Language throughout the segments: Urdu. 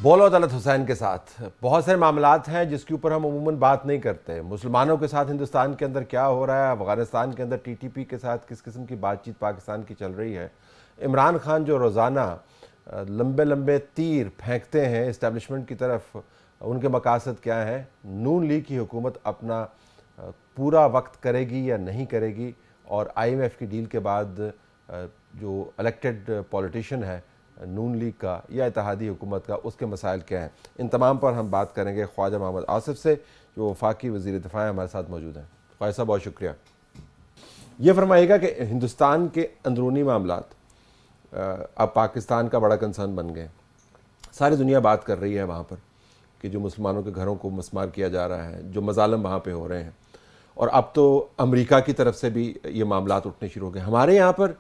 بولو طلعت حسین کے ساتھ بہت سارے معاملات ہیں جس کے اوپر ہم عموماً بات نہیں کرتے. مسلمانوں کے ساتھ ہندوستان کے اندر کیا ہو رہا ہے, افغانستان کے اندر ٹی ٹی پی کے ساتھ کس قسم کی بات چیت پاکستان کی چل رہی ہے, عمران خان جو روزانہ لمبے لمبے تیر پھینکتے ہیں اسٹیبلشمنٹ کی طرف, ان کے مقاصد کیا ہیں, نون لیگ کی حکومت اپنا پورا وقت کرے گی یا نہیں کرے گی, اور آئی ایم ایف کی ڈیل کے بعد جو الیکٹڈ پولیٹیشین ہے نون لیگ کا یا اتحادی حکومت کا, اس کے مسائل کیا ہیں. ان تمام پر ہم بات کریں گے خواجہ محمد آصف سے جو وفاقی وزیر دفاع ہیں, ہمارے ساتھ موجود ہیں. خواجہ صاحب بہت شکریہ. یہ فرمائیے گا کہ ہندوستان کے اندرونی معاملات اب پاکستان کا بڑا کنسرن بن گئے, ساری دنیا بات کر رہی ہے وہاں پر کہ جو مسلمانوں کے گھروں کو مسمار کیا جا رہا ہے, جو مظالم وہاں پہ ہو رہے ہیں, اور اب تو امریکہ کی طرف سے بھی یہ معاملات اٹھنے شروع ہو گئے. ہمارے یہاں پر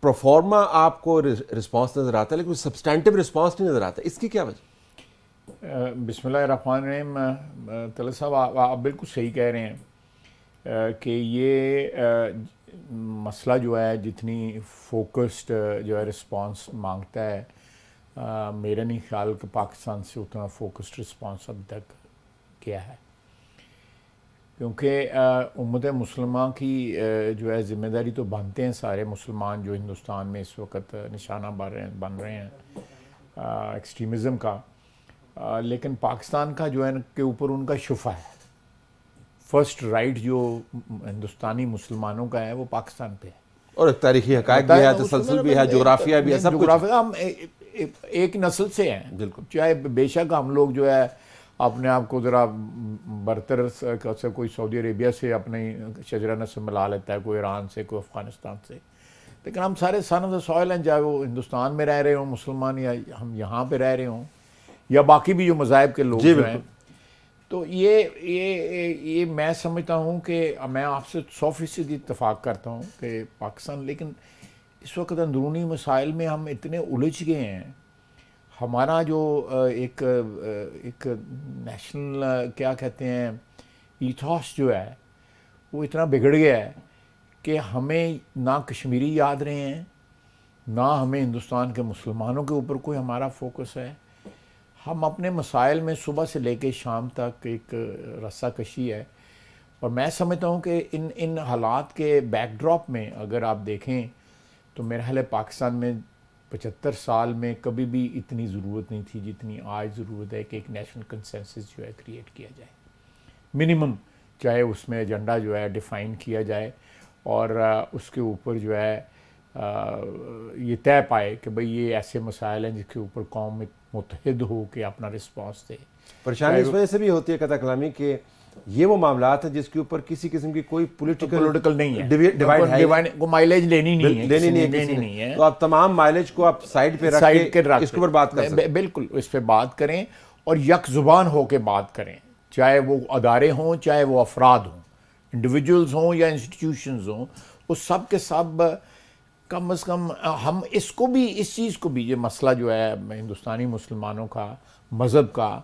پروفارما آپ کو رسپانس نظر آتا ہے لیکن سبسٹینٹیو رسپانس نہیں نظر آتا, اس کی کیا وجہ؟ بسم اللہ الرحمن الرحیم. طلعت صاحب آپ بالکل صحیح کہہ رہے ہیں کہ یہ مسئلہ جو ہے جتنی فوکسڈ جو ہے رسپانس مانگتا ہے, میرا نہیں خیال کہ پاکستان سے اتنا فوکسڈ رسپانس اب تک کیا ہے, کیونکہ امت مسلمہ کی جو ہے ذمہ داری تو بنتے ہیں سارے مسلمان جو ہندوستان میں اس وقت نشانہ بن رہے ہیں ایکسٹریمزم کا, لیکن پاکستان کا جو ہے کے اوپر ان کا شفا ہے. فرسٹ رائٹ جو ہندوستانی مسلمانوں کا ہے وہ پاکستان پہ ہے, اور ایک تاریخی حقائق بھی ہے, تسلسل بھی ہے, جغرافیہ بھی ہے, سب کچھ. ہم ایک نسل سے ہیں, بالکل. چاہے بے شک ہم لوگ جو ہے اپنے آپ کو ذرا برتر سے کوئی سعودی عربیہ سے اپنی شجرہ نسل ملا لیتا ہے, کوئی ایران سے, کوئی افغانستان سے, لیکن ہم سارے سن آف دا سوائل ہیں, چاہے وہ ہندوستان میں رہ رہے ہوں مسلمان یا ہم یہاں پہ رہ رہے ہوں یا باقی بھی جو مذاہب کے لوگ جو ہیں. تو یہ میں سمجھتا ہوں کہ میں آپ سے 100% اتفاق کرتا ہوں کہ پاکستان, لیکن اس وقت اندرونی مسائل میں ہم اتنے الجھ گئے ہیں, ہمارا جو ایک نیشنل کیا کہتے ہیں ایتھوس جو ہے وہ اتنا بگڑ گیا ہے کہ ہمیں نہ کشمیری یاد رہے ہیں, نہ ہمیں ہندوستان کے مسلمانوں کے اوپر کوئی ہمارا فوکس ہے. ہم اپنے مسائل میں صبح سے لے کے شام تک ایک رسہ کشی ہے, اور میں سمجھتا ہوں کہ ان حالات کے بیک ڈراپ میں اگر آپ دیکھیں تو میرا خیال ہے پاکستان میں 75 سال میں کبھی بھی اتنی ضرورت نہیں تھی جتنی آج ضرورت ہے کہ ایک نیشنل کنسنسس جو ہے کریٹ کیا جائے منیمم, چاہے اس میں ایجنڈا جو ہے ڈیفائن کیا جائے اور اس کے اوپر جو ہے یہ طے پائے کہ بھئی یہ ایسے مسائل ہیں جس کے اوپر قوم متحد ہو کے اپنا رسپانس دے. پریشانی اس وجہ سے بھی ہوتی ہے قطع کلامی کہ یہ وہ معاملات ہیں جس کے اوپر کسی قسم کی کوئی پولیٹیکل نہیں ہے, ڈیوائڈ کو مائلیج لینی نہیں ہے, تو آپ تمام مائلیج کو آپ سائڈ پہ رکھ کے اس کے اوپر بات کر سکتے ہیں. بالکل اس پہ بات کریں اور یک زبان ہو کے بات کریں, چاہے وہ ادارے ہوں چاہے وہ افراد ہوں, انڈیویجولز ہوں یا انسٹیٹیوشنز ہوں, وہ سب کے سب کم از کم ہم اس کو بھی, اس چیز کو بھی, یہ مسئلہ جو ہے ہندوستانی مسلمانوں کا, مذہب کا,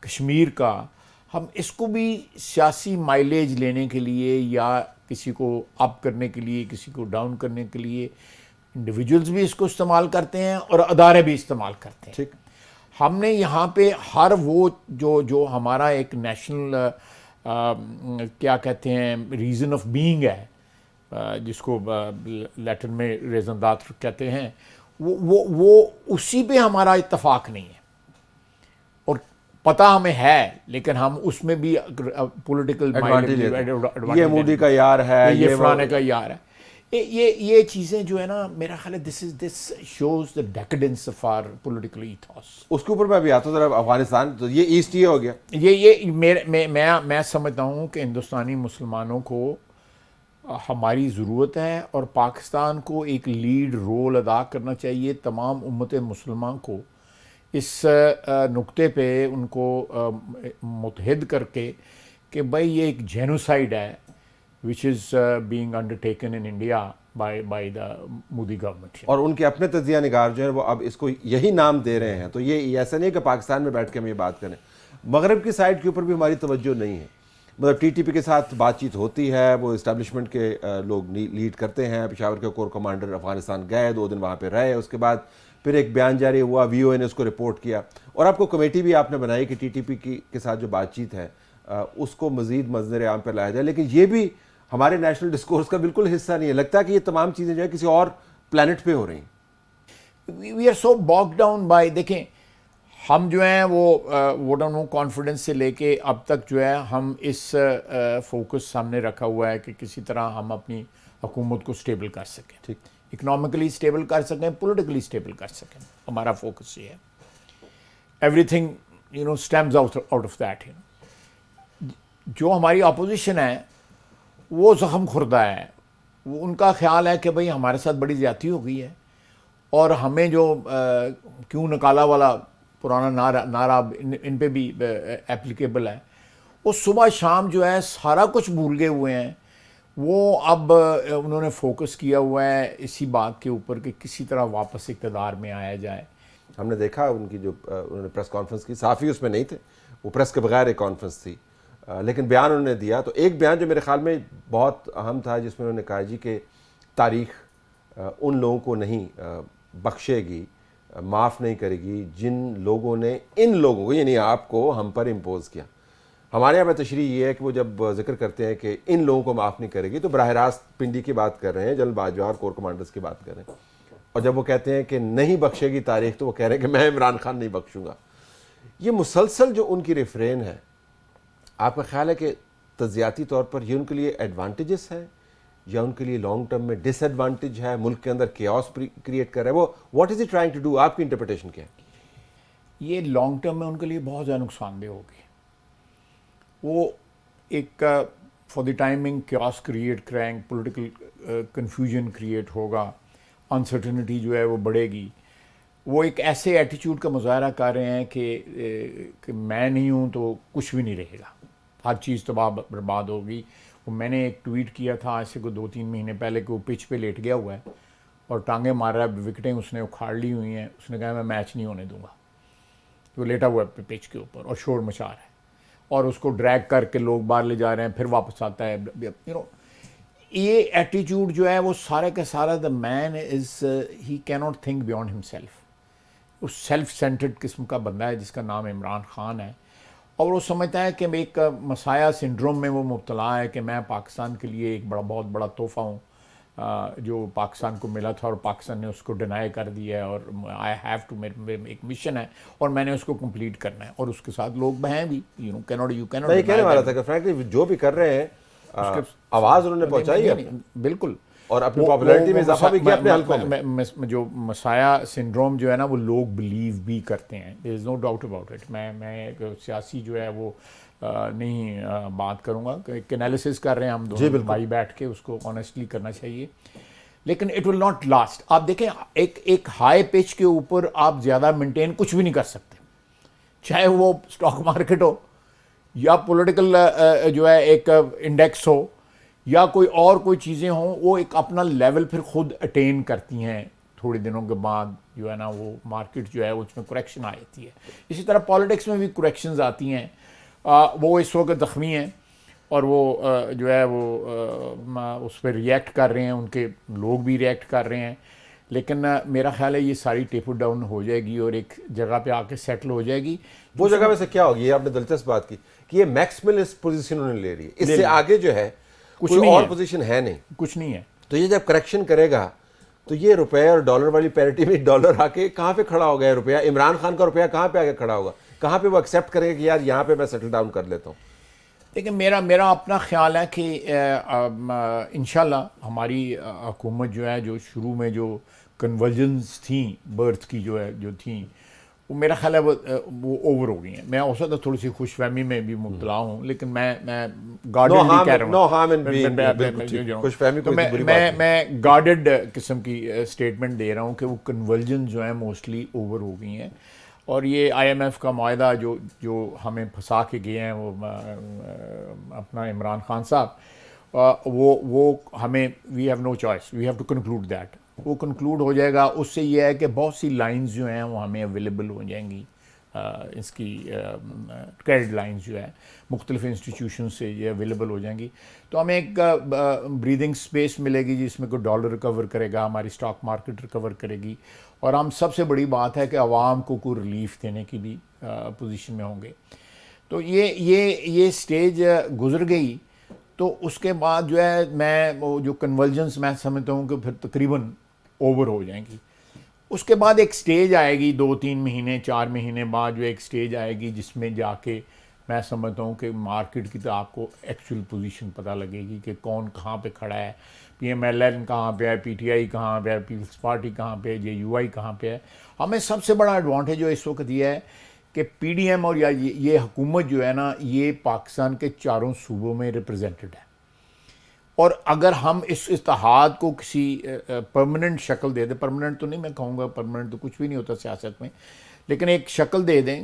کشمیر کا, ہم اس کو بھی سیاسی مائلیج لینے کے لیے یا کسی کو اپ کرنے کے لیے, کسی کو ڈاؤن کرنے کے لیے انڈیویجولز بھی اس کو استعمال کرتے ہیں اور ادارے بھی استعمال کرتے ہیں. ٹھیک, ہم نے یہاں پہ ہر وہ جو ہمارا ایک نیشنل کیا کہتے ہیں ریزن آف بینگ ہے, جس کو لیٹن میں ریزن دات کہتے ہیں, وہ اسی پہ ہمارا اتفاق نہیں ہے, اور پتہ ہمیں ہے, لیکن ہم اس میں بھی پولیٹیکل یہ مودی کا یار ہے, یہ فلانے کا یار ہے, یہ چیزیں جو ہے نا, میرا خیال ہے this shows the decadence of our political ethos. اس کے اوپر میں بھی آتا ہوں ذرا. افغانستان تو یہ ایسٹ یہ ہو گیا, میں سمجھتا ہوں کہ ہندوستانی مسلمانوں کو ہماری ضرورت ہے, اور پاکستان کو ایک لیڈ رول ادا کرنا چاہیے. تمام امت مسلمان کو اس نقطے پہ ان کو متحد کر کے کہ بھائی یہ ایک جینوسائڈ ہے which is being undertaken in India by the Modi government. اور ان کے اپنے تجزیہ نگار جو ہیں وہ اب اس کو یہی نام دے رہے ہیں. تو یہ ایسا نہیں کہ پاکستان میں بیٹھ کے ہم یہ بات کریں, مغرب کی سائڈ کے اوپر بھی ہماری توجہ نہیں ہے. مطلب ٹی ٹی پی کے ساتھ بات چیت ہوتی ہے, وہ اسٹیبلشمنٹ کے لوگ لیڈ کرتے ہیں. پشاور کے کور کمانڈر افغانستان گئے, 2 دن وہاں پہ رہے, اس کے بعد پھر ایک بیان جاری ہوا, وی او اے نے اس کو رپورٹ کیا, اور آپ کو کمیٹی بھی آپ نے بنائی کہ ٹی ٹی پی کے ساتھ جو بات چیت ہے اس کو مزید منظر عام پہ لایا جائے, لیکن یہ بھی ہمارے نیشنل ڈسکورس کا بالکل حصہ نہیں ہے. لگتا ہے کہ یہ تمام چیزیں جو ہے کسی اور پلانٹ پہ ہو رہی ہیں. وی آر سو باک ڈاؤن بائی, دیکھیں ہم جو ہیں وہ ووٹ آن کانفیڈنس سے لے کے اب تک جو ہے ہم اس فوکس سامنے رکھا ہوا ہے کہ کسی طرح ہم اپنی حکومت کو سٹیبل کر سکیں, ٹھیک, اکنامکلی سٹیبل کر سکیں, پولیٹیکلی سٹیبل کر سکیں. ہمارا فوکس یہ ہے. Every thing stems out of that. جو ہماری اپوزیشن ہے وہ زخم خوردہ ہے. وہ ان کا خیال ہے کہ بھئی ہمارے ساتھ بڑی زیادتی ہو گئی ہے, اور ہمیں جو کیوں نکالا والا پرانا نعرہ ان پہ بھی اپلیکیبل ہے. وہ صبح شام جو ہے سارا کچھ بھول گئے ہوئے ہیں. وہ اب انہوں نے فوکس کیا ہوا ہے اسی بات کے اوپر کہ کسی طرح واپس اقتدار میں آیا جائے. ہم نے دیکھا ان کی جو انہوں نے پریس کانفرنس کی, صحافی اس میں نہیں تھے, وہ پریس کے بغیر ایک کانفرنس تھی, لیکن بیان انہوں نے دیا. تو ایک بیان جو میرے خیال میں بہت اہم تھا, جس میں انہوں نے کہا جی کہ تاریخ ان لوگوں کو نہیں بخشے گی, معاف نہیں کرے گی جن لوگوں نے ان لوگوں کو, یعنی آپ کو, ہم پر امپوز کیا. ہمارے یہاں پہ تشریح یہ ہے کہ وہ جب ذکر کرتے ہیں کہ ان لوگوں کو معاف نہیں کرے گی تو براہ راست پنڈی کی بات کر رہے ہیں, جنرل باجوہ اور کور کمانڈرز کی بات کر رہے ہیں. اور جب وہ کہتے ہیں کہ نہیں بخشے گی تاریخ تو وہ کہہ رہے ہیں کہ میں عمران خان نہیں بخشوں گا. یہ مسلسل جو ان کی ریفرین ہے, آپ کا خیال ہے کہ تجزیاتی طور پر یہ ان کے لیے ایڈوانٹیجز ہے یا ان کے لیے لانگ ٹرم میں ڈس ایڈوانٹیج ہے, ملک کے اندر کیوس کریٹ کر رہا ہے؟ وہ what is he trying to do, آپ کی انٹرپریٹیشن کیا ہے؟ یہ لانگ ٹرم میں ان کے لیے بہت زیادہ نقصان دہ ہوگی. وہ ایک for the timing chaos create کریں, پولیٹیکل کنفیوژن کریٹ ہوگا, انسرٹنٹی جو ہے وہ بڑھے گی. وہ ایک ایسے ایٹیچیوڈ کا مظاہرہ کر رہے ہیں کہ میں نہیں ہوں تو کچھ بھی نہیں رہے گا, ہر چیز تباہ برباد ہوگی. وہ میں نے ایک ٹویٹ کیا تھا آج سے کوئی 2-3 مہینے پہلے کہ وہ پچ پہ لیٹ گیا ہوا ہے اور ٹانگیں مار رہا ہے, وکٹیں اس نے اکھاڑ لی ہوئی ہیں. اس نے کہا میں میچ نہیں ہونے دوں گا. وہ لیٹا ہوا ہے پچ کے اوپر اور شور مچا رہا ہے, اور اس کو ڈریگ کر کے لوگ باہر لے جا رہے ہیں, پھر واپس آتا ہے. یہ ایٹیچیوڈ جو ہے وہ سارے کا سارا, دا مین از ہی کی ناٹ تھنک بیونڈ ہم سیلف. وہ سیلف سینٹرڈ قسم کا بندہ ہے جس کا نام عمران خان ہے, اور وہ سمجھتا ہے کہ ایک مسایہ سنڈروم میں وہ مبتلا ہے کہ میں پاکستان کے لیے ایک بہت بڑا تحفہ ہوں جو پاکستان کو ملا تھا اور پاکستان نے اس کو ڈینائی کر دیا ہے, اور آئی ہیو ٹو, ایک مشن ہے اور میں نے اس کو کمپلیٹ کرنا ہے. اور اس کے ساتھ لوگ ہیں بھی, یو کینوٹ. میں یہ کہنے والا تھا کہ فرینکلی جو بھی کر رہے ہیں آواز انہوں نے پہنچائی ہے بالکل, اور اپنی پاپولیرٹی میں اضافہ بھی کیا اپنے حلقوں میں. جو مسایہ سنڈروم جو ہے نا وہ لوگ بلیو بھی کرتے ہیں, دیر از نو ڈاؤٹ اباؤٹ اٹ. میں سیاسی جو ہے وہ نہیں بات کروں گا, ایک انالیسس کر رہے ہیں ہم دونوں بھائی بیٹھ کے, اس کو آنیسٹلی کرنا چاہیے, لیکن اٹ ول ناٹ لاسٹ. آپ دیکھیں ایک ہائی پچ کے اوپر آپ زیادہ مینٹین کچھ بھی نہیں کر سکتے, چاہے وہ اسٹاک مارکیٹ ہو یا پولیٹیکل جو ہے ایک انڈیکس ہو یا کوئی چیزیں ہوں. وہ ایک اپنا لیول پھر خود اٹین کرتی ہیں تھوڑے دنوں کے بعد, جو ہے نا وہ مارکیٹ جو ہے اس میں کریکشن آ جاتی ہے. اسی طرح پالیٹکس میں بھی کریکشنز آتی ہیں. وہ اس وقت زخمی ہیں اور وہ جو ہے وہ اس پہ ریئیکٹ کر رہے ہیں, ان کے لوگ بھی ریئیکٹ کر رہے ہیں, لیکن میرا خیال ہے یہ ساری ٹیپر ڈاؤن ہو جائے گی اور ایک جگہ پہ آ کے سیٹل ہو جائے گی. وہ جگہ میں سے کیا ہوگی, یہ آپ نے دلچسپ بات کی کہ یہ میکسملسٹ پوزیشن انہوں نے لے رہی ہے, اس سے آگے جو ہے کوئی اور پوزیشن ہے نہیں, کچھ نہیں ہے. تو یہ جب کریکشن کرے گا تو یہ روپے اور ڈالر والی پیرٹی میں ڈالر آ کے کہاں پہ کھڑا ہو گیا روپیہ, عمران خان کا روپیہ کہاں پہ آ کے کھڑا ہوگا, کہاں پہ وہ ایکسیپٹ کرے گا کہ یار یہاں پہ میں سیٹل ڈاؤن کر لیتا ہوں. لیکن میرا اپنا خیال ہے کہ انشاءاللہ ہماری حکومت جو ہے, جو شروع میں جو کنورجنس تھیں برتھ کی جو تھیں, وہ میرا خیال ہے وہ اوور ہو گئی ہیں. میں ہو سکتا تھوڑی سی خوش فہمی میں بھی مبتلا ہوں, لیکن میں گارڈڈلی کہہ رہا ہوں, میں گارڈڈ قسم کی اسٹیٹمنٹ دے رہا ہوں کہ وہ کنورجن جو ہیں موسٹلی اوور ہو گئی ہیں. اور یہ آئی ایم ایف کا معاہدہ جو ہمیں پھنسا کے گئے ہیں وہ اپنا عمران خان صاحب, وہ ہمیں we have no choice, we have to conclude that. وہ کنکلوڈ ہو جائے گا, اس سے یہ ہے کہ بہت سی لائنز جو ہیں وہ ہمیں اویلیبل ہو جائیں گی اس کی کریڈٹ لائنز جو ہے مختلف انسٹیٹیوشن سے یہ اویلیبل ہو جائیں گی، تو ہمیں ایک بریدنگ سپیس ملے گی جس میں کوئی ڈالر ریکور کرے گا، ہماری اسٹاک مارکیٹ ریکور کرے گی، اور ہم سب سے بڑی بات ہے کہ عوام کو کوئی ریلیف دینے کی بھی پوزیشن میں ہوں گے. تو یہ سٹیج گزر گئی تو اس کے بعد جو ہے میں وہ جو کنورجنس میں سمجھتا ہوں کہ پھر تقریباً اوور ہو جائیں گی. اس کے بعد ایک سٹیج آئے گی 2-3 مہینے 4 مہینے بعد، جو ایک سٹیج آئے گی جس میں جا کے میں سمجھتا ہوں کہ مارکیٹ کی تو آپ کو ایکچوئل پوزیشن پتہ لگے گی کہ کون کہاں پہ کھڑا ہے، پی ایم ایل این کہاں پہ ہے، پی ٹی آئی کہاں پہ ہے، پیپلز پارٹی کہاں پہ ہے، جے یو آئی کہاں پہ ہے. ہمیں سب سے بڑا ایڈوانٹیج جو اس وقت یہ ہے کہ پی ڈی ایم اور یہ حکومت جو ہے نا یہ پاکستان کے چاروں صوبوں میں ریپرزینٹڈ ہے، اور اگر ہم اس اتحاد کو کسی پرماننٹ شکل دے دیں، پرماننٹ تو نہیں میں کہوں گا، پرماننٹ تو کچھ بھی نہیں ہوتا سیاست میں، لیکن ایک شکل دے دیں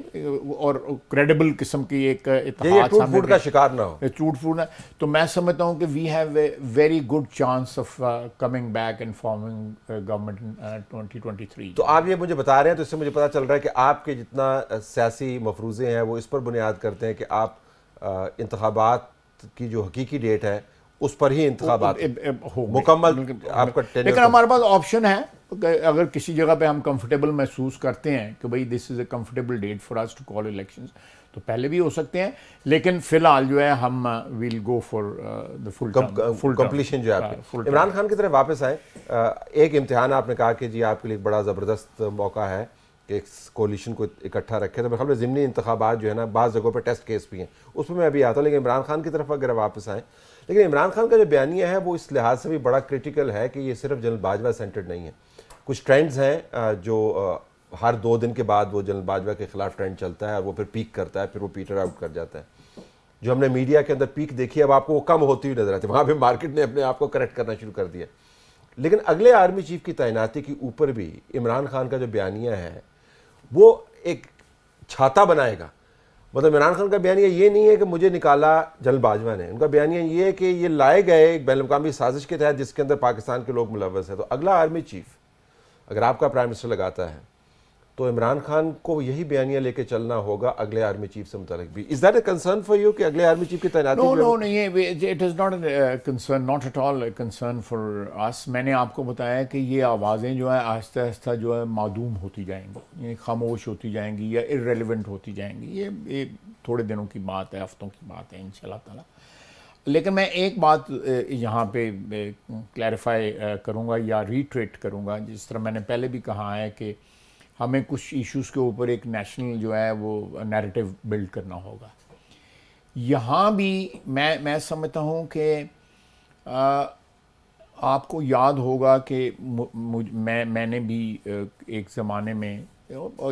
اور کریڈیبل قسم کی ایک اتحاد ٹوٹ پھوٹ کا شکار نہ ہو، ٹوٹ پھوٹ، تو میں سمجھتا ہوں کہ we have a very good chance of coming back and forming government in 2023. تو آپ یہ مجھے بتا رہے ہیں تو اس سے مجھے پتا چل رہا ہے کہ آپ کے جتنا سیاسی مفروضے ہیں وہ اس پر بنیاد کرتے ہیں کہ آپ انتخابات کی جو حقیقی ڈیٹ ہے اس پر ہی انتخابات مکمل آپ کا. لیکن ہمارے پاس آپشن ہے اگر کسی جگہ پہ ہم کمفرٹیبل محسوس کرتے ہیں کہ بھئی this is a comfortable date for us to call elections, تو پہلے بھی ہو سکتے ہیں، لیکن فی الحال جو ہے ہم we'll go for the full completion. جو ہے عمران خان کی طرف واپس آئیں، ایک امتحان آپ نے کہا کہ جی آپ کے لیے ایک بڑا زبردست موقع ہے کہ ایک کولیشن کو اکٹھا رکھے، تو میرے خیال میں ضمنی انتخابات جو ہے نا بعض جگہوں پہ ٹیسٹ کیس بھی ہیں، اس پہ میں ابھی آتا ہوں. لیکن عمران خان کی طرف اگر واپس آئیں، لیکن عمران خان کا جو بیانیہ ہے وہ اس لحاظ سے بھی بڑا کریٹیکل ہے کہ یہ صرف جنرل باجوہ سینٹرڈ نہیں ہے. کچھ ٹرینڈز ہیں جو ہر 2 دن کے بعد وہ جنرل باجوہ کے خلاف ٹرینڈ چلتا ہے اور وہ پھر پیک کرتا ہے، پھر وہ پیٹر آؤٹ کر جاتا ہے. جو ہم نے میڈیا کے اندر پیک دیکھی اب آپ کو وہ کم ہوتی ہوئی نظر آتی ہے، وہاں پہ مارکیٹ نے اپنے آپ کو کریکٹ کرنا شروع کر دیا. لیکن اگلے آرمی چیف کی تعیناتی کے اوپر بھی عمران خان کا جو بیانیہ ہے وہ ایک چھاتا بنائے گا. مطلب عمران خان کا بیانیہ یہ نہیں ہے کہ مجھے نکالا جنرل باجوہ نے، ان کا بیانیہ یہ ہے کہ یہ لائے گئے ایک بین الاقوامی سازش کے تحت جس کے اندر پاکستان کے لوگ ملوث ہیں. تو اگلا آرمی چیف اگر آپ کا پرائم منسٹر لگاتا ہے تو عمران خان کو یہی بیانیہ لے کے چلنا ہوگا اگلے آرمی چیف سے متعلق بھی. Is that a concern for you کہ اگلے آرمی چیف کی تعیناتی؟ No it is not a concern, not at all a concern for us. میں نے آپ کو بتایا کہ یہ آوازیں جو ہیں آہستہ آہستہ جو ہے معدوم ہوتی جائیں گی، یعنی خاموش ہوتی جائیں گی یا ارریلیونٹ ہوتی جائیں گی. یہ تھوڑے دنوں کی بات ہے، ہفتوں کی بات ہے انشاءاللہ تعالیٰ. لیکن میں ایک بات یہاں پہ کلیریفائی کروں گا یا ریٹریٹ کروں گا، جس طرح میں نے پہلے بھی کہا ہے کہ ہمیں کچھ ایشوز کے اوپر ایک نیشنل جو ہے وہ نیریٹو بلڈ کرنا ہوگا. یہاں بھی میں سمجھتا ہوں کہ آپ کو یاد ہوگا کہ میں نے بھی ایک زمانے میں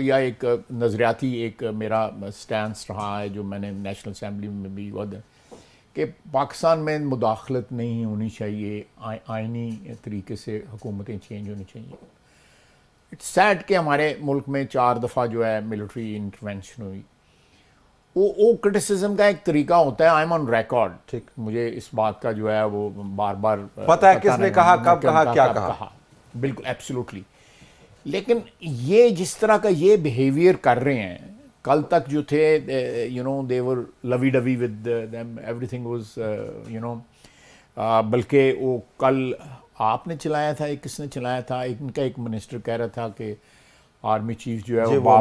یا ایک نظریاتی ایک میرا سٹینس رہا ہے جو میں نے نیشنل اسمبلی میں بھی کہ پاکستان میں مداخلت نہیں ہونی چاہیے، آئینی طریقے سے حکومتیں چینج ہونی چاہیے. اٹس سیڈ کہ ہمارے ملک میں 4 دفعہ جو ہے ملٹری انٹرونشن ہوئی. وہ کرٹیسزم کا ایک طریقہ ہوتا ہے، آئی ایم آن ریکارڈ، ٹھیک، مجھے اس بات کا جو ہے وہ بار بار پتہ ہے کس نے کہا، کب کہا، کیا کہا. بالکل ایبسولوٹلی. لیکن یہ جس طرح کا یہ بیہیویئر کر رہے ہیں، کل تک جو تھے you know they were lovey dovey with them, everything was you know, بلکہ وہ کل آپ نے چلایا تھا، کس نے چلایا تھا، ان کا ایک منسٹر کہہ رہا تھا کہ آرمی چیف جو ہے وہ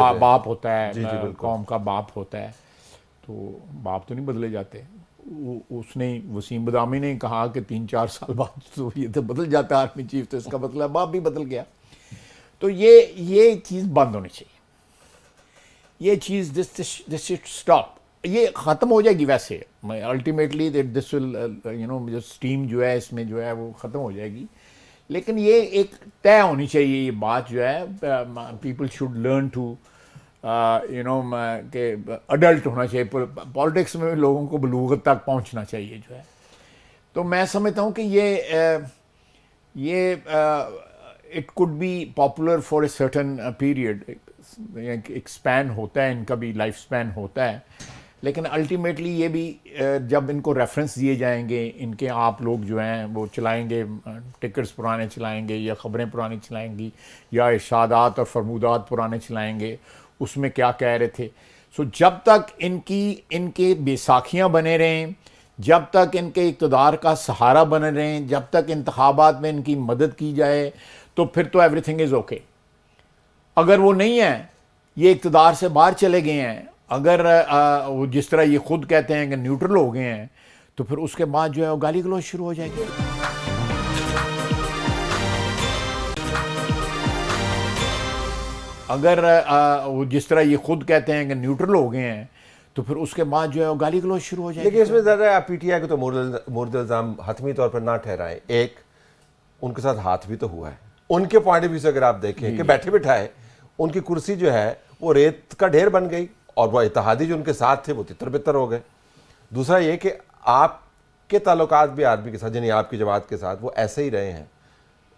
باپ ہوتا ہے، قوم کا باپ ہوتا ہے. تو باپ تو نہیں بدلے جاتے. اس نے وسیم بدامی نے کہا کہ 3-4 سال بعد تو یہ تو بدل جاتا ہے آرمی چیف، تو اس کا مطلب باپ بھی بدل گیا. تو یہ چیز بند ہونی چاہیے، یہ چیز دس شڈ اسٹاپ. یہ ختم ہو جائے گی ویسے ultimately this will you know جو اسٹیم جو ہے اس میں جو ہے وہ ختم ہو جائے گی. لیکن یہ ایک طے ہونی چاہیے، یہ بات جو ہے people should learn to you know کہ اڈلٹ ہونا چاہیے. پالیٹکس میں لوگوں کو بلوغت تک پہنچنا چاہیے جو ہے. تو میں سمجھتا ہوں کہ یہ it could be popular for a certain period, ایک سپین ہوتا ہے، ان کا بھی لائف سپین ہوتا ہے. لیکن الٹیمیٹلی یہ بھی جب ان کو ریفرنس دیے جائیں گے، ان کے آپ لوگ جو ہیں وہ چلائیں گے، ٹکرز پرانے چلائیں گے یا خبریں پرانی چلائیں گی یا ارشادات اور فرمودات پرانے چلائیں گے، اس میں کیا کہہ رہے تھے. سو جب تک ان کے بیساکھیاں بنے رہیں, جب تک ان کے اقتدار کا سہارا بنے رہیں, جب تک انتخابات میں ان کی مدد کی جائے, تو پھر تو ایوری تھنگ از اوکے. اگر وہ نہیں ہے, یہ اقتدار سے باہر چلے گئے ہیں, اگر وہ جس طرح یہ خود کہتے ہیں کہ نیوٹرل ہو گئے ہیں, تو پھر اس کے بعد جو ہے وہ گالی گلوچ شروع ہو جائے گی. اگر وہ جس طرح یہ خود کہتے ہیں کہ نیوٹرل ہو گئے ہیں, تو پھر اس کے بعد جو ہے وہ گالی گلوچ شروع ہو جائے گی. لیکن اس میں زیادہ آپ پی ٹی آئی کو تو مورد الزام حتمی طور پر نہ ٹھہرائیں. ایک ان کے ساتھ ہاتھ بھی تو ہوا ہے. ان کے پوائنٹ آف ویو سے اگر آپ دیکھیں کہ بیٹھے بٹھائے ان کی کرسی جو ہے وہ ریت کا ڈھیر بن گئی, اور وہ اتحادی جو ان کے ساتھ تھے وہ تتر بتر ہو گئے. دوسرا یہ کہ آپ کے تعلقات بھی آدمی کے ساتھ, یعنی آپ کی جماعت کے ساتھ, وہ ایسے ہی رہے ہیں.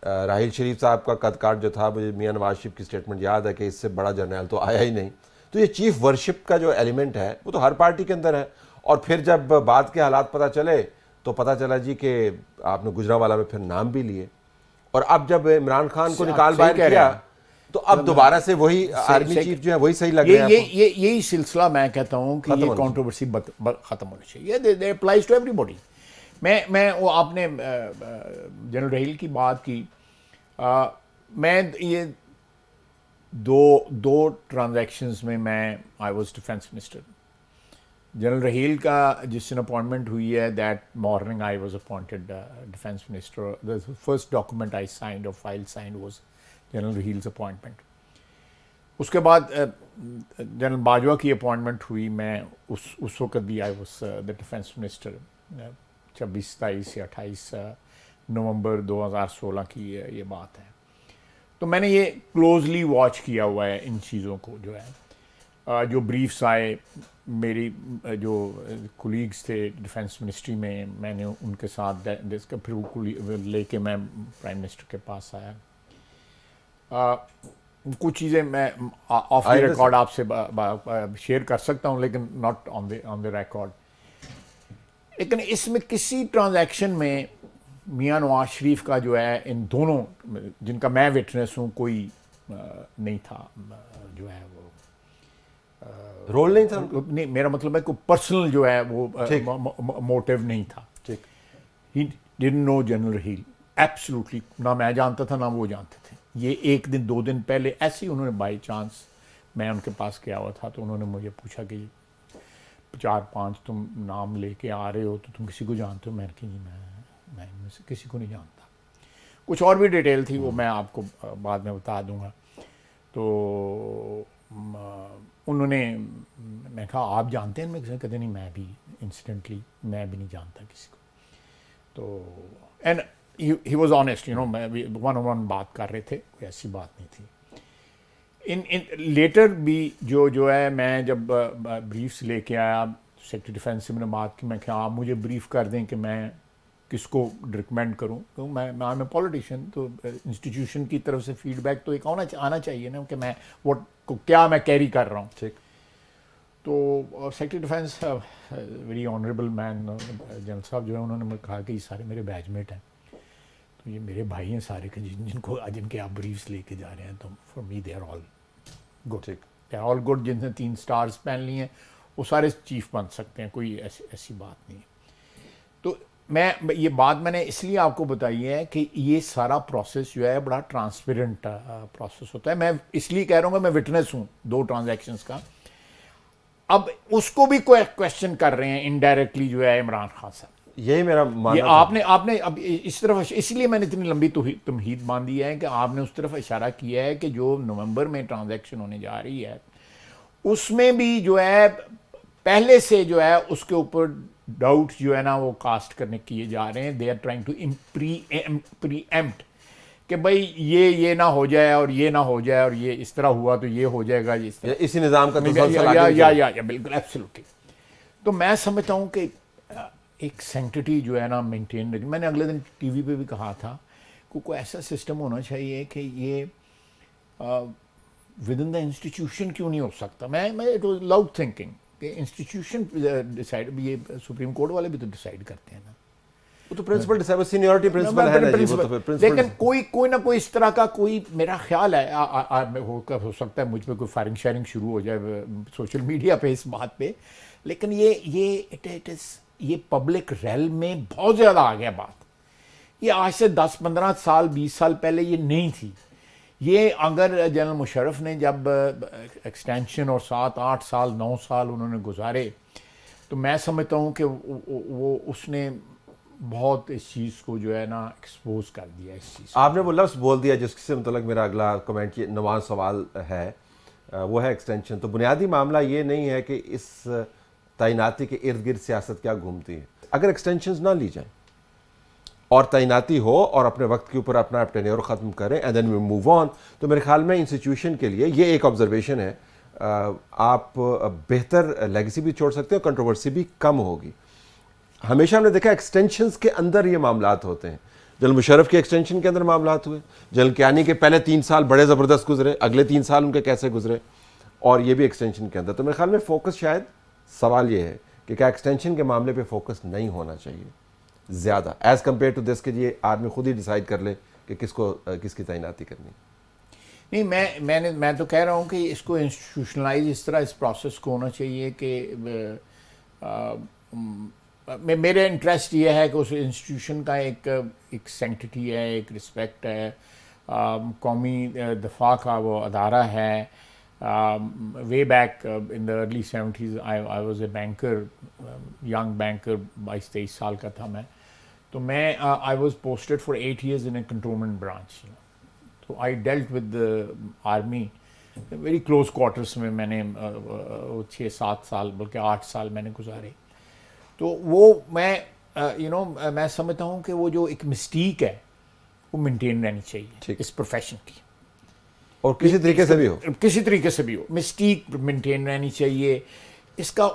راحیل شریف صاحب کا قد کاٹ جو تھا, مجھے میاں نواز شریف کی سٹیٹمنٹ یاد ہے کہ اس سے بڑا جرنیل تو آیا ہی نہیں. تو یہ چیف ورشپ کا جو ایلیمنٹ ہے وہ تو ہر پارٹی کے اندر ہے. اور پھر جب بعد کے حالات پتہ چلے تو پتہ چلا جی کہ آپ نے گجرانوالہ میں پھر نام بھی لیے, اور اب جب عمران خان کو نکال باہر کیا تو اب دوبارہ سے وہی آرمی چیف جو ہے وہی صحیح لگ رہے ہیں. یہی سلسلہ میں کہتا ہوں کہ یہ کانٹروورسی ختم ہونی چاہیے. یہ اپلائز ٹو ایوری باڈی. میں وہ آپ نے جنرل رحیل کی بات کی, میں یہ دو ٹرانزیکشنز میں I was defence minister. General Raheel کا جس دن اپوائنٹمنٹ ہوئی ہے, that morning I was appointed defence minister. The first document I signed اور file signed was general Raheel's appointment. اس کے بعد جنرل باجوہ کی اپوائنٹمنٹ ہوئی. میں اس وقت بھی I was the defence minister. 26 27 یا 28 نومبر 2016 کی یہ بات ہے. تو میں نے یہ کلوزلی واچ کیا ہوا ہے ان چیزوں کو. جو ہے جو بریفس آئے, میری جو کولیگز تھے ڈیفینس منسٹری میں نے ان کے ساتھ پھر وہ لے کے میں پرائم منسٹر کے پاس آیا. کچھ چیزیں میں آف دی ریکارڈ آپ سے شیئر کر سکتا ہوں, لیکن ناٹ آن دی ریکارڈ. لیکن اس میں کسی ٹرانزیکشن میں میاں نواز شریف کا جو ہے ان دونوں جن کا میں وٹنس ہوں کوئی نہیں تھا, جو ہے وہ رول نہیں تھا. نہیں, میرا مطلب ہے کوئی پرسنل جو ہے وہ موٹیو نہیں تھا. He didn't know general Raheel absolutely. نہ میں جانتا تھا نہ وہ جانتے تھے. یہ 1 دن 2 دن پہلے ایسے ہی انہوں نے بائی چانس, میں ان کے پاس گیا ہوا تھا تو انہوں نے مجھے پوچھا کہ 4-5 تم نام لے کے آ رہے ہو تو تم کسی کو جانتے ہو؟ میں نے کہا جی میں ان میں سے کسی کو نہیں جانتا. کچھ اور بھی ڈیٹیل تھی, وہ میں آپ کو بعد میں بتا دوں گا. تو انہوں نے, میں کہا آپ جانتے ہیں؟ میں کہتے نہیں, میں بھی انسیڈنٹلی میں بھی نہیں جانتا کسی کو. تو and he was honest, you know, میں ون آن ون بات کر رہے تھے, کوئی ایسی بات نہیں تھی. لیٹر بھی جو ہے میں جب بریفس لے کے آیا سیکرٹری ڈیفینس سے, میں نے بات کی, میں کہ آپ مجھے بریف کر دیں کہ میں کس کو ریکمینڈ کروں. تو میں ایم اے پولیٹیشین, تو انسٹیٹیوشن کی طرف سے فیڈ بیک تو ایک آنا چاہیے نا کہ میں کیا میں کیری کر رہا ہوں. ٹھیک. تو سیکرٹری ڈیفینس ویری آنریبل مین جنرل صاحب جو ہے, انہوں نے مجھے کہا کہ یہ سارے میرے بیچ میٹ ہیں, تو یہ میرے بھائی ہیں سارے کے جن کے آپ بریفس لے کے جا رہے ہیں, تو for me they are all good. They are all good. جن نے 3 سٹارز پہن لی ہیں وہ سارے چیف بن سکتے ہیں, کوئی ایسی بات نہیں. تو یہ بات میں نے اس لیے آپ کو بتائی ہے کہ یہ سارا پروسیس جو ہے بڑا ٹرانسپیرنٹ پروسیس ہوتا ہے. میں اس لیے کہہ رہا ہوں کہ میں وٹنس ہوں 2 ٹرانزیکشنز کا. اب اس کو بھی کویسچن کر رہے ہیں انڈائریکٹلی جو ہے عمران خان صاحب. یہی میرا ماننا. آپ نے اب اس طرف, اس لیے میں نے اتنی لمبی تمہید باندھی ہے کہ آپ نے اس طرف اشارہ کیا ہے کہ جو نومبر میں ٹرانزیکشن ہونے جا رہی ہے اس میں بھی جو ہے پہلے سے جو ہے اس کے اوپر ڈاؤٹ جو ہے نا وہ کاسٹ کرنے کیے جا رہے ہیں. دے آر ٹرائنگ ٹو پری ایمپٹ کہ بھائی یہ نہ ہو جائے اور یہ نہ ہو جائے, اور یہ اس طرح ہوا تو یہ ہو جائے گا, اسی نظام کا یا بالکل ایبسلیوٹلی. تو میں سمجھتا ہوں کہ ایک سینکٹیٹی جو ہے نا مینٹین رہتی. میں نے اگلے دن ٹی وی پہ بھی کہا تھا کہ کوئی ایسا سسٹم ہونا چاہیے کہ یہ ود ان دا انسٹیٹیوشن کیوں نہیں ہو سکتا. میں اٹ واز لاؤڈ تھنکنگ کہ انسٹیٹیوشن ڈیسائڈ, یہ سپریم کورٹ والے بھی تو ڈیسائڈ کرتے ہیں نا. وہ تو پرنسپل ڈسائڈ سینیورٹی پرنسپل ہے نا جی، وہ تو پھر پرنسپل. لیکن کوئی نہ کوئی اس طرح کا کوئی میرا خیال ہے ہو سکتا ہے مجھ پہ کوئی فائرنگ شیئرنگ شروع ہو جائے سوشل میڈیا پہ اس بات پہ، لیکن یہ پبلک ریل میں بہت زیادہ آ گیا بات. یہ آج سے 10-15 سال 20 سال پہلے یہ نہیں تھی. یہ اگر جنرل مشرف نے جب ایکسٹینشن اور 7-8 سال 9 سال انہوں نے گزارے تو میں سمجھتا ہوں کہ وہ اس نے بہت اس چیز کو جو ہے نا ایکسپوز کر دیا اس چیز. آپ نے وہ لفظ بول دیا جس سے متعلق میرا اگلا کمنٹ یہ نواز سوال ہے، وہ ہے ایکسٹینشن. تو بنیادی معاملہ یہ نہیں ہے کہ اس تعیناتی کے ارد گرد سیاست کیا گھومتی ہے. اگر ایکسٹینشنز نہ لی جائیں اور تعیناتی ہو اور اپنے وقت کے اوپر اپنا ٹینیور ختم کریں and then we move on, تو میرے خیال میں انسٹیٹیوشن کے لیے یہ ایک آبزرویشن ہے، آپ بہتر لیگیسی بھی چھوڑ سکتے ہیں اور کنٹروورسی بھی کم ہوگی. ہمیشہ ہم نے دیکھا ایکسٹینشنز کے اندر یہ معاملات ہوتے ہیں. جنرل مشرف کے ایکسٹینشن کے اندر معاملات ہوئے، جنرل کیانی کے پہلے 3 سال بڑے زبردست گزرے، اگلے 3 سال ان کے کیسے گزرے، اور یہ بھی ایکسٹینشن کے اندر. تو میرے خیال میں فوکس شاید سوال یہ ہے کہ کیا ایکسٹینشن کے معاملے پہ فوکس نہیں ہونا چاہیے زیادہ ایز کمپیئر ٹو دس کہ یہ آدمی خود ہی ڈیسائیڈ کر لے کہ کس کی تعیناتی کرنی. نہیں میں تو کہہ رہا ہوں کہ اس کو انسٹیٹیوشنلائز اس طرح اس پروسیس کو ہونا چاہیے کہ میرا انٹرسٹ یہ ہے کہ اس انسٹیٹیوشن کا ایک سینکٹیٹی ہے، ایک رسپیکٹ ہے، قومی دفاع کا وہ ادارہ ہے. Way back in the early 70s I was a banker, young banker, 22-23 سال کا تھا میں. تو میں I was posted for 8 years in a cantonment branch. تو I dealt with army very close quarters میں. میں نے 6-7 سال بلکہ 8 سال میں نے گزارے. تو وہ میں میں سمجھتا ہوں کہ وہ جو ایک مسٹیک ہے وہ مینٹین رہنی چاہیے اس پروفیشن کی، اور کسی طریقے سے بھی ہو مسٹیک مینٹین رہنی چاہیے. اس کا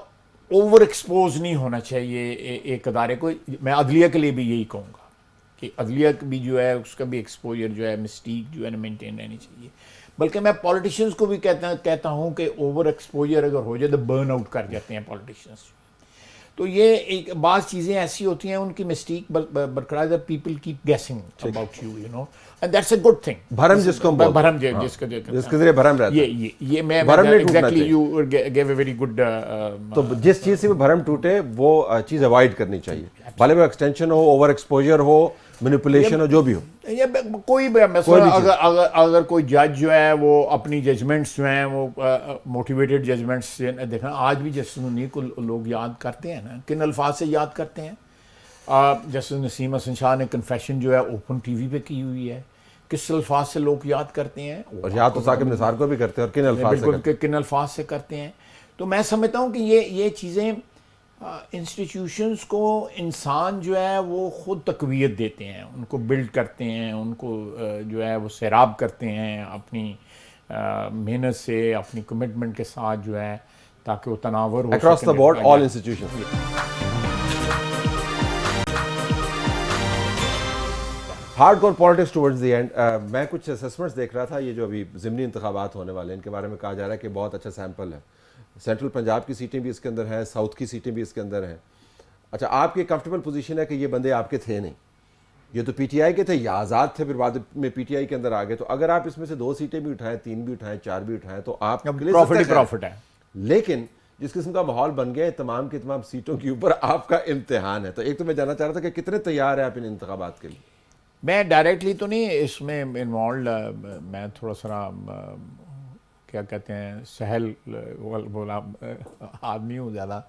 اوور ایکسپوز نہیں ہونا چاہیے ایک ادارے کو. میں عدلیہ کے لیے بھی یہی کہوں گا کہ عدلیہ بھی جو ہے اس کا بھی ایکسپوجر جو ہے مسٹیک جو ہے نا مینٹین رہنی چاہیے. بلکہ میں پولیٹیشینس کو بھی کہتا ہوں کہ اوور ایکسپوجر اگر ہو جائے تو برن آؤٹ کر جاتے ہیں پولیٹیشینس. تو یہ ایک بعض چیزیں ایسی ہوتی ہیں ان کی مسٹیک برقرار ہے. People keep guessing about you know and that's a good thing. بھرم جس کو بھرم جس کے ذریعے بھرم رہتا ہے، یہ میں exactly you give a very good. تو جس چیز سے بھی بھرم ٹوٹے وہ چیز اوائڈ کرنی چاہیے، بھلے وہ ایکسٹینشن ہو، اوور ایکسپوجر ہو، مینیپولیشن ہو، جو بھی ہو. کوئی بھی اگر کوئی جج جو ہے وہ اپنی ججمنٹس جو ہیں وہ موٹیویٹڈ ججمنٹس دیکھنا. آج بھی جسٹس منیر کو لوگ یاد کرتے ہیں نا، کن الفاظ سے یاد کرتے ہیں. جسٹس نسیم حسن شاہ نے کنفیشن جو ہے اوپن ٹی وی پہ کی ہوئی ہے، کس الفاظ سے لوگ یاد کرتے ہیں، اور یاد تو ثاقب نثار کو بھی کرتے ہیں، اور کن الفاظ سے کرتے ہیں. تو میں سمجھتا ہوں کہ یہ چیزیں انسٹیٹیوشنس کو انسان جو ہے وہ خود تقویت دیتے ہیں، ان کو بلڈ کرتے ہیں، ان کو جو ہے وہ سیراب کرتے ہیں اپنی محنت سے، اپنی کمٹمنٹ کے ساتھ جو ہے، تاکہ وہ تناور ہو across the board all institution. Hard core politics towards the end. میں کچھ اسسمنٹس دیکھ رہا تھا، یہ جو ابھی ضمنی انتخابات ہونے والے ہیں ان کے بارے میں کہا جا رہا ہے کہ بہت اچھا سیمپل ہے. سینٹرل پنجاب کی سیٹیں بھی اس کے اندر ہیں، ساؤتھ کی سیٹیں بھی اس کے اندر ہیں. اچھا، آپ کی کمفرٹیبل پوزیشن ہے کہ یہ بندے آپ کے تھے نہیں، یہ تو پی ٹی آئی کے تھے یا آزاد تھے، پھر بعد میں پی ٹی آئی کے اندر آ گئے. تو اگر آپ اس میں سے 2 سیٹیں بھی اٹھائیں، 3 بھی اٹھائیں، 4 بھی اٹھائیں تو آپ پروفٹ ہے. لیکن جس قسم کا ماحول بن گیا ہے تمام کی تمام سیٹوں کے اوپر آپ کا امتحان ہے. تو ایک تو میں جاننا چاہ رہا تھا کہ کتنے تیار ہیں آپ ان انتخابات کے لیے؟ میں ڈائریکٹلی تو نہیں اس میں انوالوڈ، میں تھوڑا سا کیا کہتے ہیں سہل بولا آدمی ہوں، زیادہ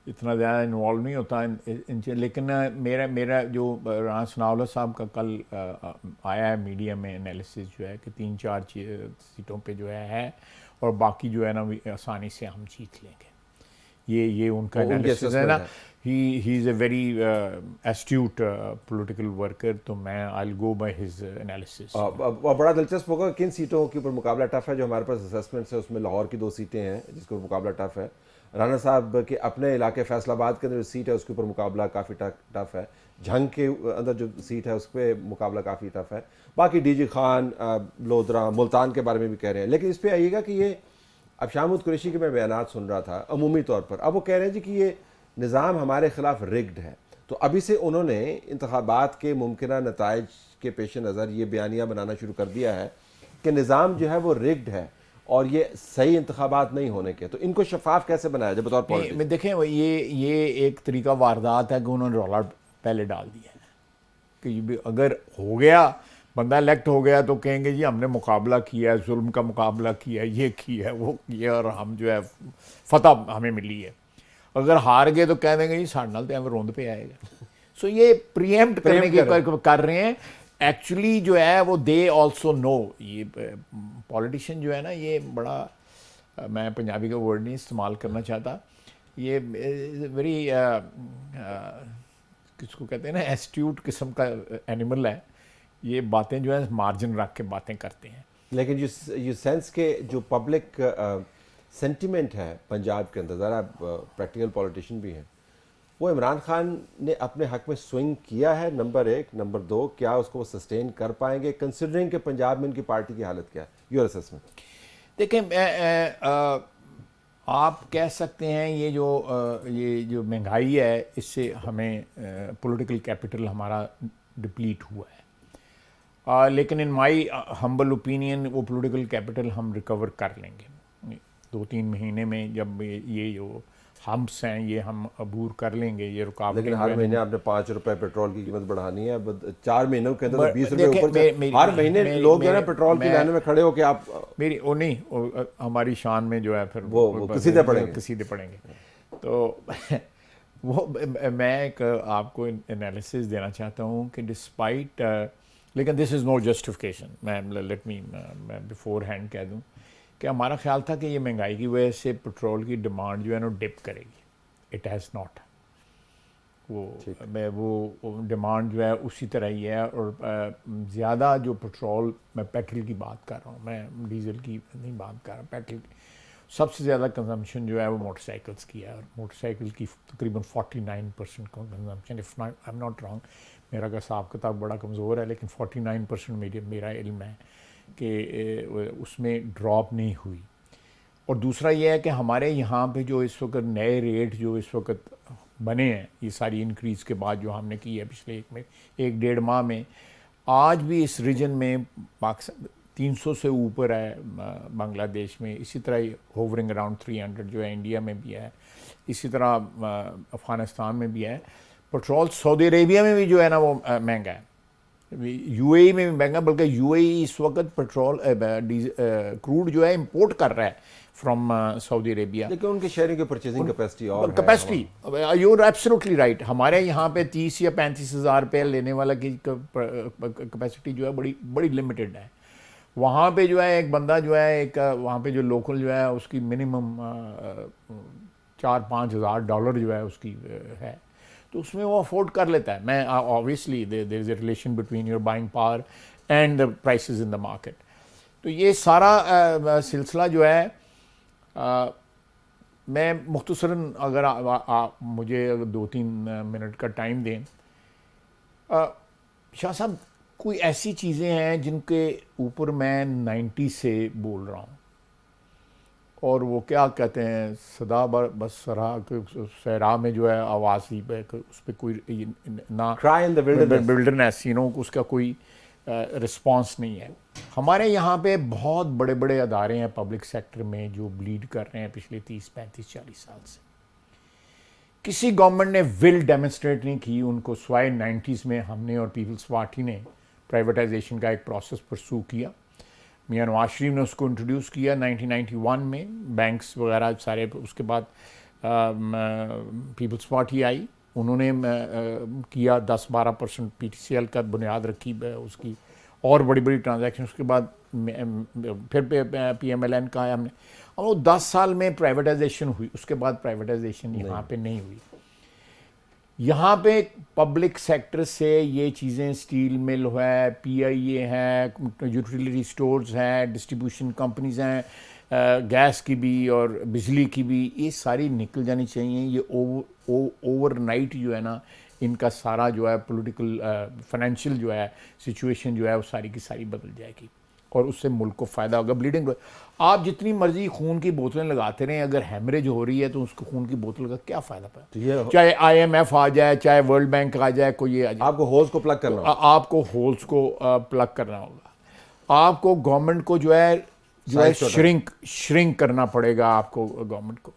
اتنا زیادہ انوالو نہیں ہوتا ان چیز. لیکن میرا جو رانا ثناء اللہ صاحب کا کل آیا ہے میڈیا میں انالیسس جو ہے کہ 3-4 سیٹوں پہ جو ہے اور باقی جو ہے نا آسانی سے ہم جیت لیں گے. یہ ان کا انالیسس ہے نا. He is a very astute political worker. تو میں I'll go by his analysis. بڑا دلچسپ ہوگا کن سیٹوں کے اوپر مقابلہ ٹف ہے. جو ہمارے پاس اسسمنٹس ہے اس میں لاہور کی 2 سیٹیں ہیں جس کے اوپر مقابلہ ٹف ہے. رانا صاحب کے اپنے علاقے فیصل آباد کے اندر جو سیٹ ہے اس کے اوپر مقابلہ کافی ٹف ہے. جھنگ کے اندر جو سیٹ ہے اس پہ مقابلہ کافی ٹف ہے. باقی ڈی جی خان، لودھرا، ملتان کے بارے میں بھی کہہ رہے ہیں. لیکن اس پہ آئیے گا کہ یہ اب شاہمود قریشی کے میں بیانات سن رہا تھا عمومی طور پر، اب وہ کہہ رہے ہیں جی کہ یہ نظام ہمارے خلاف رگڈ ہے. تو ابھی سے انہوں نے انتخابات کے ممکنہ نتائج کے پیش نظر یہ بیانیہ بنانا شروع کر دیا ہے کہ نظام جو ہے وہ ریگڈ ہے اور یہ صحیح انتخابات نہیں ہونے کے. تو ان کو شفاف کیسے بنایا جائے بطور پالیٹکس؟ دیکھیں یہ ایک طریقہ واردات ہے کہ انہوں نے رولا پہلے ڈال دیا ہے کہ اگر ہو گیا بندہ الیکٹ ہو گیا تو کہیں گے جی ہم نے مقابلہ کیا ہے، ظلم کا مقابلہ کیا ہے، یہ کیا ہے وہ کیا اور ہم جو ہے فتح ہمیں ملی ہے. اگر ہار گئے تو کہہ دیں گے جی ساڑھے نال تو ہمیں روند پہ آئے گا. سو یہ پریمپٹ کرنے کی کر رہے ہیں. ایکچولی جو ہے وہ دے آلسو نو. یہ پولیٹیشین جو ہے نا یہ بڑا، میں پنجابی کا ورڈ نہیں استعمال کرنا چاہتا، یہ ویری کس کو کہتے ہیں نا ایسٹیوٹ قسم کا اینیمل ہے. یہ باتیں جو ہے مارجن رکھ کے باتیں کرتے ہیں. لیکن یہ سینس کے جو پبلک سینٹیمنٹ ہے پنجاب کے اندر، ذرا پریکٹیکل پولیٹیشین بھی ہیں، وہ عمران خان نے اپنے حق میں سوئنگ کیا ہے، نمبر ایک. نمبر دو، کیا اس کو وہ سسٹین کر پائیں گے کنسیڈرنگ کہ پنجاب میں ان کی پارٹی کی حالت کیا ہے؟ Your assessment. دیکھیں آپ کہہ سکتے ہیں یہ جو مہنگائی ہے اس سے ہمیں پولیٹیکل کیپٹل ہمارا ڈپلیٹ ہوا ہے. لیکن ان مائی ہمبل اوپینین وہ پولیٹیکل کیپٹل ہم ریکور کر لیں گے 2-3 مہینے میں. جب یہ جو ہمپس ہیں یہ ہم عبور کر لیں گے، یہ رکاوٹیں. لیکن ہر مہینے آپ نے 5 روپے پیٹرول کی قیمت بڑھانی ہے، 4 مہینوں کے اندر 20 روپے اوپر. ہر مہینے لوگ جو ہے نا پیٹرول کی لائنوں میں کھڑے ہو کے آپ میری وہ نہیں ہماری شان میں جو ہے پھر وہ قصیدے پڑھیں گے. تو وہ میں ایک آپ کو انالیسس دینا چاہتا ہوں کہ ڈسپائٹ، لیکن دس از نو جسٹیفیکیشن. میں بیفور ہینڈ کہہ دوں کہ ہمارا خیال تھا کہ یہ مہنگائی کی وجہ سے پیٹرول کی ڈیمانڈ جو ہے نا ڈپ کرے گی. It has not. وہ ڈیمانڈ جو ہے اسی طرح ہی ہے. اور زیادہ جو پیٹرول، میں پیٹرول کی بات کر رہا ہوں، میں ڈیزل کی نہیں بات کر رہا. پیٹرول کی سب سے زیادہ کنزمپشن جو ہے وہ موٹر سائیکلس کی ہے، اور موٹر سائیکل کی تقریباً 49% consumption. If I am not wrong, میرا کا حساب کتاب بڑا کمزور ہے لیکن 49% میرا علم ہے کہ اس میں ڈراپ نہیں ہوئی. اور دوسرا یہ ہے کہ ہمارے یہاں پہ جو اس وقت نئے ریٹ جو اس وقت بنے ہیں یہ ساری انکریز کے بعد جو ہم نے کی ہے پچھلے 1-1.5 ماہ میں، آج بھی اس ریجن میں پاکستان 300 سے اوپر ہے، بنگلہ دیش میں اسی طرح ہوورنگ اراؤنڈ 300 جو ہے، انڈیا میں بھی ہے اسی طرح، افغانستان میں بھی ہے. پیٹرول سعودی عربیہ میں بھی جو ہے نا وہ مہنگا ہے، یو اے ای میں بھی مہنگا، بلکہ یو اے ای اس وقت پیٹرول کروڈ جو ہے امپورٹ کر رہا ہے فرام سعودی عربیہ. لیکن ان کی شیئرنگ کی پرچیزنگ کیپیسٹی اور capacity you are absolutely right. ہمارے یہاں پہ 30 یا 35 ہزار روپے لینے والا کی کیپیسٹی جو ہے بڑی لمیٹڈ ہے. وہاں پہ جو ہے ایک بندہ جو ہے ایک وہاں پہ جو لوکل جو ہے اس کی منیمم $4-5 ہزار جو ہے اس کی ہے، تو اس میں وہ افورڈ کر لیتا ہے. میں obviously there is a relation between your buying power and the prices in the market. تو یہ سارا سلسلہ جو ہے، میں مختصراً اگر آپ مجھے 2-3 منٹ کا ٹائم دیں، شاہ صاحب کوئی ایسی چیزیں ہیں جن کے اوپر میں 90 سے بول رہا ہوں، اور وہ کیا کہتے ہیں صدا بس صحرا میں جو ہے آواز ہی پہ، اس پہ کوئی نہ بلڈرنیس اس کا کوئی رسپانس نہیں ہے. ہمارے یہاں پہ بہت بڑے بڑے ادارے ہیں پبلک سیکٹر میں جو بلیڈ کر رہے ہیں پچھلے 30-35-40 سال سے. کسی گورنمنٹ نے ول ڈیمونسٹریٹ نہیں کی ان کو، سوائے 90s میں ہم نے اور پیپلز پارٹی نے پرائیویٹائزیشن کا ایک پروسیس پرسو کیا. میاں نواز شریف نے اس کو انٹروڈیوس کیا 1991 میں، بینکس وغیرہ سارے. اس کے بعد پیپلز پارٹی آئی، انہوں نے کیا 10-12% پی ٹی سی ایل کا بنیاد رکھی اس کی، اور بڑی بڑی ٹرانزیکشن. اس کے بعد پھر پی ایم ایل این کا آیا ہم نے، اور وہ 10 سال میں پرائیویٹائزیشن ہوئی. اس کے بعد پرائیویٹائزیشن یہاں پہ نہیں ہوئی. یہاں پہ پبلک سیکٹر سے یہ چیزیں، اسٹیل مل ہے، پی آئی اے ہے، یوٹیلیٹی سٹورز ہیں، ڈسٹریبیوشن کمپنیز ہیں، گیس کی بھی اور بجلی کی بھی، یہ ساری نکل جانی چاہیے. یہ اوور نائٹ جو ہے نا ان کا سارا جو ہے پولیٹیکل فائنینشیل جو ہے سچویشن جو ہے وہ ساری کی ساری بدل جائے گی. اور اس سے ملک کو فائدہ ہوگا. بلیڈنگ, آپ جتنی مرضی خون کی بوتلیں لگاتے رہیں, اگر ہیمریج ہو رہی ہے تو اس کو خون کی بوتل کا کیا فائدہ پڑا؟ چاہے IMF آ جائے, چاہے ورلڈ بینک آ جائے, کوئی یہ آ جائے, آپ کو ہولز کو پلگ کرنا ہوگا. آپ کو ہولز کو پلگ کرنا ہوگا. آپ کو گورنمنٹ کو جو ہے شرنک کرنا پڑے گا. آپ کو گورنمنٹ کو,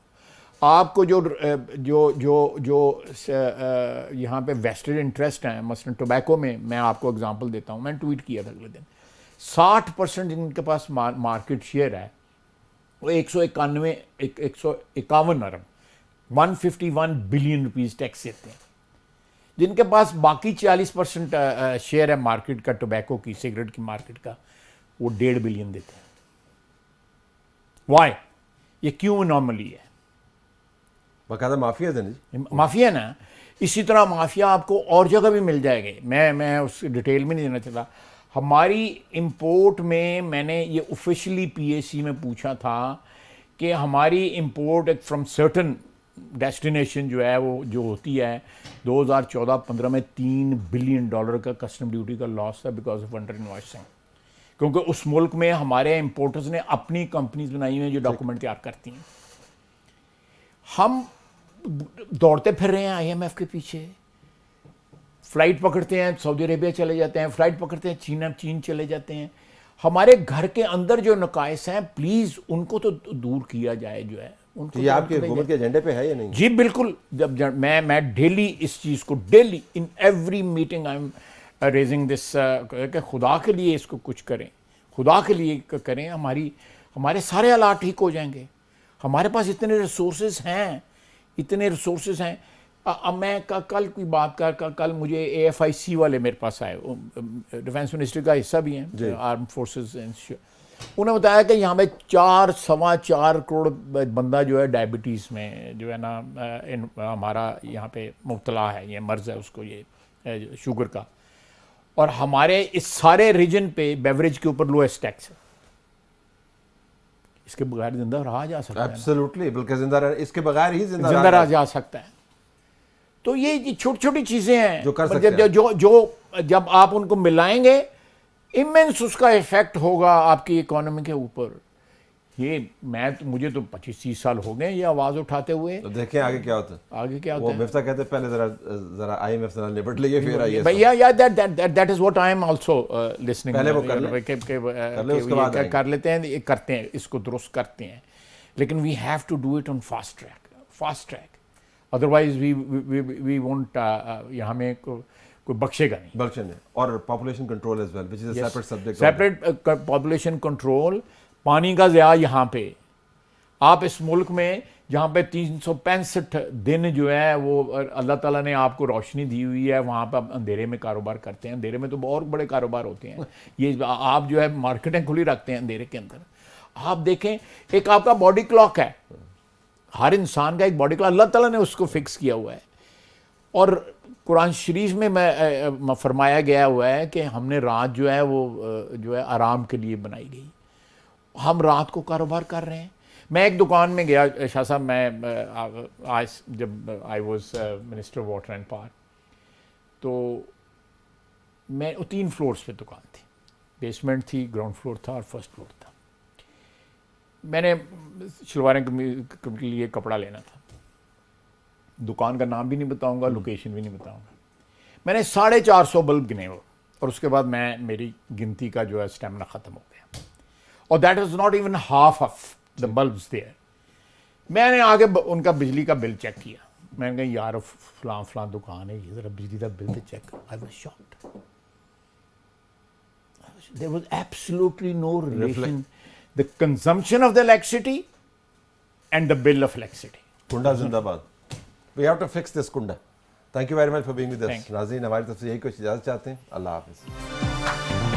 آپ کو جو یہاں پہ ویسٹڈ انٹرسٹ ہیں, مثلا ٹوبیکو میں آپ کو اگزامپل دیتا ہوں, میں نے ٹویٹ کیا تھا اگلے دن, 60% جن کے پاس مارکیٹ شیئر ہے وہ 151 ارب 151 بلین روپیز ٹیکس دیتے ہیں. جن کے پاس باقی 40% شیئر ہے مارکیٹ کا, ٹوبیکو کی, سگریٹ کی مارکیٹ کا, وہ 1.5 بلین دیتے ہیں. وائی؟ یہ کیوں انارملی ہے؟ باقاعدہ مافیا ہے جی, مافیا نا. اسی طرح مافیا آپ کو اور جگہ بھی مل جائے گی. میں اس ڈیٹیل میں نہیں دینا چاہتا. ہماری امپورٹ میں نے یہ آفیشلی PAC میں پوچھا تھا کہ ہماری امپورٹ فرام سرٹن ڈیسٹینیشن جو ہے وہ جو ہوتی ہے 2014-15 میں $3 بلین کا کسٹم ڈیوٹی کا لاس تھا بیکاز آف انڈر انوائسنگ. کیونکہ اس ملک میں ہمارے امپورٹرز نے اپنی کمپنیز بنائی ہوئی ہیں جو ڈاکومنٹ تیار کرتی ہیں. ہم دوڑتے پھر رہے ہیں IMF کے پیچھے, فلائٹ پکڑتے ہیں سعودی عربیہ چلے جاتے ہیں, فلائٹ پکڑتے ہیں چین چلے جاتے ہیں. ہمارے گھر کے اندر جو نقائص ہیں پلیز ان کو تو دور کیا جائے. جو ہے ان کو یہ آپ کے حکومت کے ایجنڈے پہ ہے یا نہیں؟ جی بالکل. جب میں ڈیلی اس چیز کو, daily in every meeting I am raising this, کہ خدا کے لیے اس کو کچھ کریں, خدا کے لیے کریں. ہمارے سارے حالات ٹھیک ہو جائیں گے. ہمارے پاس اتنے ریسورسز ہیں. اب میں کل کی بات کل مجھے AFIC والے میرے پاس آئے, ڈیفینس منسٹری کا حصہ بھی ہیں, آرم فورسز. انہوں نے بتایا کہ یہاں پہ 4.25 کروڑ بندہ جو ہے ڈائبٹیز میں جو ہے نا ہمارا یہاں پہ مبتلا ہے, یہ مرض ہے اس کو, یہ شوگر کا. اور ہمارے اس سارے ریجن پہ بیوریج کے اوپر لوئسٹ ٹیکس ہے. اس کے بغیر زندہ رہا جا سکتا ہے؟ ایبسولوٹلی, بلکہ اس کے بغیر ہی زندہ رہا جا سکتا ہے. تو یہ چھوٹی چھوٹی چیزیں ہیں جو کر سکتے ہیں. جو جب آپ ان کو ملائیں گے ایمنس اس کا ایفیکٹ ہوگا آپ کی اکانومی کے اوپر. یہ مجھے تو 25-30 سال ہو گئے یہ آواز اٹھاتے ہوئے. دیکھیں آگے کیا ہوتا ہے. وہ مفتاح کہتے ہیں پہلے ذرا IMF سے نپٹ لئے پھر آئیے. That is what I am also listening. پہلے وہ کر لیتے ہیں, کرتے ہیں, اس کو درست کرتے ہیں. لیکن we have to do it on fast track. Otherwise we won't, ہمیں کوئی بخشے گا نہیں. اور population control as well which is a separate subject. Separate population control. پانی کا ضیاع یہاں پہ, آپ اس ملک میں جہاں پہ 365 دن جو ہے وہ اللہ تعالیٰ نے آپ کو روشنی دی ہوئی ہے, وہاں پہ آپ اندھیرے میں کاروبار کرتے ہیں. اندھیرے میں تو بہت بڑے کاروبار ہوتے ہیں. یہ آپ جو ہے مارکیٹیں کھلی رکھتے ہیں اندھیرے کے اندر. آپ دیکھیں ایک آپ کا باڈی کلاک ہے, ہر انسان کا ایک باڈی کلاک اللہ تعالیٰ نے اس کو فکس کیا ہوا ہے. اور قرآن شریف میں فرمایا گیا ہوا ہے کہ ہم نے رات جو ہے وہ جو ہے آرام کے لیے بنائی گئی. ہم رات کو کاروبار کر رہے ہیں. میں ایک دکان میں گیا شاہ صاحب, میں آج جب I was minister water and power, تو میں 3 فلورز پہ دکان تھی, بیسمنٹ تھی, گراؤنڈ فلور تھا اور فرسٹ فلور تھا. میں نے شلواریں کے لیے کپڑا لینا تھا. دکان کا نام بھی نہیں بتاؤں گا, لوکیشن بھی نہیں بتاؤں گا. میں نے 450 بلب گنے وہ, اور اس کے بعد میری گنتی کا جو ہے اسٹیمنا ختم ہو گیا. اور that is not even half of the bulbs there. میں نے آگے ان کا بجلی کا بل چیک کیا. میں نے کہا یار فلاں دکان ہے, یہ ذرا بجلی کا بل تو چیک کر. I was shocked. There was absolutely no relation. The consumption of the electricity and the bill of electricity. Kunda Zindabad. We have to fix this Kunda. Thank you very much for being with us. ناظرین ہماری طرف سے یہی کچھ اجازت چاہتے ہیں. اللہ حافظ.